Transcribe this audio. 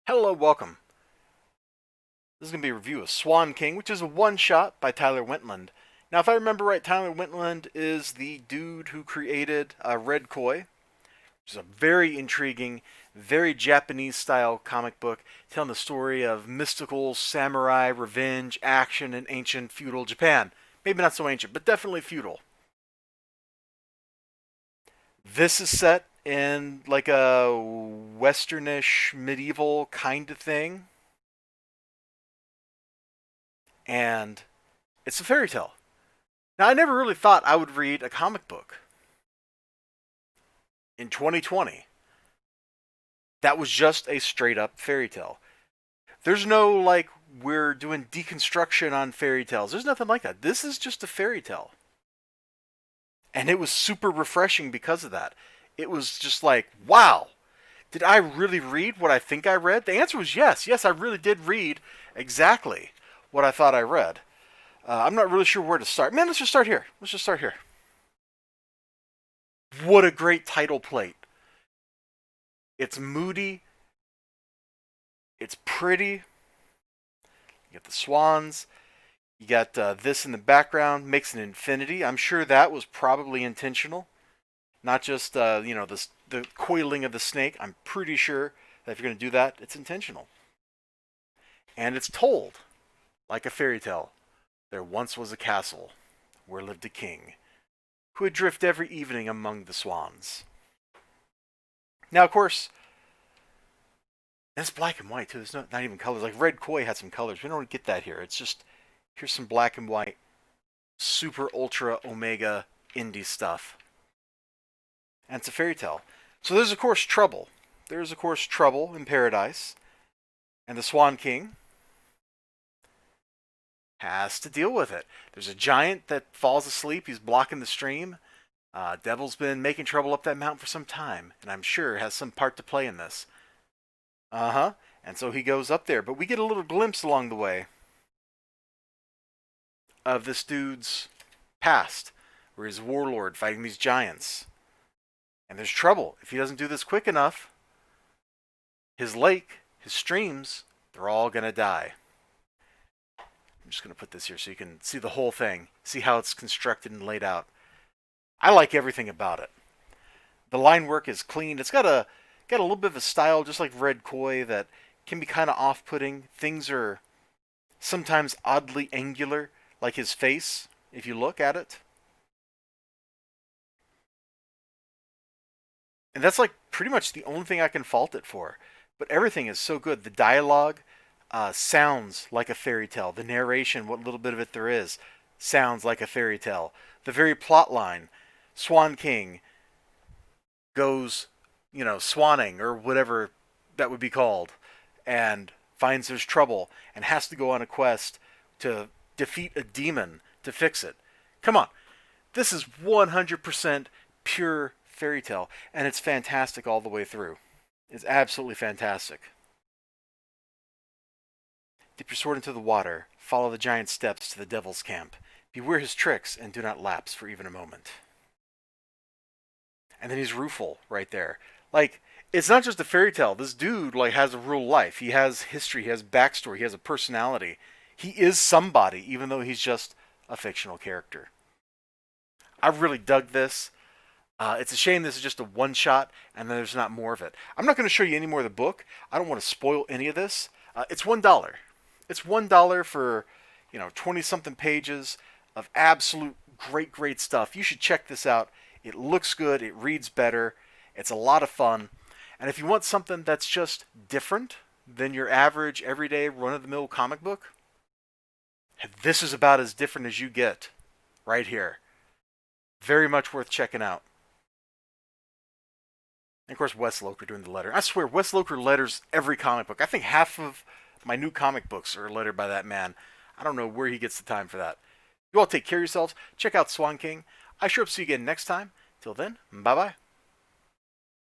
Hello, welcome. This is going to be a review of Swan King, which is a one-shot by Tyler Wentland. Now, if I remember right, Tyler Wentland is the dude who created Red Koi, which is a very intriguing, very Japanese-style comic book telling the story of mystical samurai revenge action in ancient feudal Japan. Maybe not so ancient, but definitely feudal. This is set in like a westernish medieval kind of thing, and it's a fairy tale. Now, I never really thought I would read a comic book in 2020 that was just a straight up fairy tale. There's no like, we're doing deconstruction on fairy tales. There's nothing like that. This is just a fairy tale. And it was super refreshing because of that. It was just like, wow, did I really read what I think I read? The answer was yes. Yes, I really did read exactly what I thought I read. I'm not really sure where to start. Man, let's just start here. Let's just start here. What a great title plate. It's moody. It's pretty. You got the swans. You got this in the background. Makes an infinity. I'm sure that was probably intentional. Not just, the coiling of the snake. I'm pretty sure that if you're going to do that, it's intentional. And it's told like a fairy tale. There once was a castle where lived a king who would drift every evening among the swans. Now, of course, it's black and white too. There's not even colors. Like Red Koi had some colors. We don't get that here. It's just here's some black and white, super ultra omega indie stuff, and it's a fairy tale. So there's of course trouble. There's of course trouble in paradise, and the Swan King has to deal with it. There's a giant that falls asleep. He's blocking the stream. Devil's been making trouble up that mountain for some time, and I'm sure has some part to play in this. Uh-huh. And so he goes up there. But we get a little glimpse along the way of this dude's past, where he's a warlord fighting these giants. And there's trouble. If he doesn't do this quick enough, his lake, his streams, they're all going to die. I'm just going to put this here so you can see the whole thing, see how it's constructed and laid out. I like everything about it. The line work is clean. It's got a little bit of a style, just like Red Koi, that can be kind of off-putting. Things are sometimes oddly angular, like his face, if you look at it. And that's like pretty much the only thing I can fault it for. But everything is so good. The dialogue sounds like a fairy tale. The narration, what little bit of it there is, sounds like a fairy tale. The very plot line, Swan King goes, swanning or whatever that would be called, and finds there's trouble and has to go on a quest to defeat a demon to fix it. Come on. This is 100% pure fairy tale, and it's fantastic all the way through. It's absolutely fantastic. Dip your sword into the water, follow the giant's steps to the devil's camp. Beware his tricks, and do not lapse for even a moment. And then he's rueful right there. Like, it's not just a fairy tale. This dude, like, has a real life. He has history, he has backstory, he has a personality. He is somebody, even though he's just a fictional character. I really dug this. It's a shame this is just a one-shot, and then there's not more of it. I'm not going to show you any more of the book. I don't want to spoil any of this. It's $1. It's $1 for, 20-something pages of absolute great stuff. You should check this out. It looks good. It reads better. It's a lot of fun. And if you want something that's just different than your average, everyday, run-of-the-mill comic book, this is about as different as you get right here. Very much worth checking out. And of course, Wes Loker doing the letter. I swear, Wes Loker letters every comic book. I think half of my new comic books are lettered by that man. I don't know where he gets the time for that. You all take care of yourselves. Check out Swan King. I sure hope to see you again next time. Till then, bye-bye.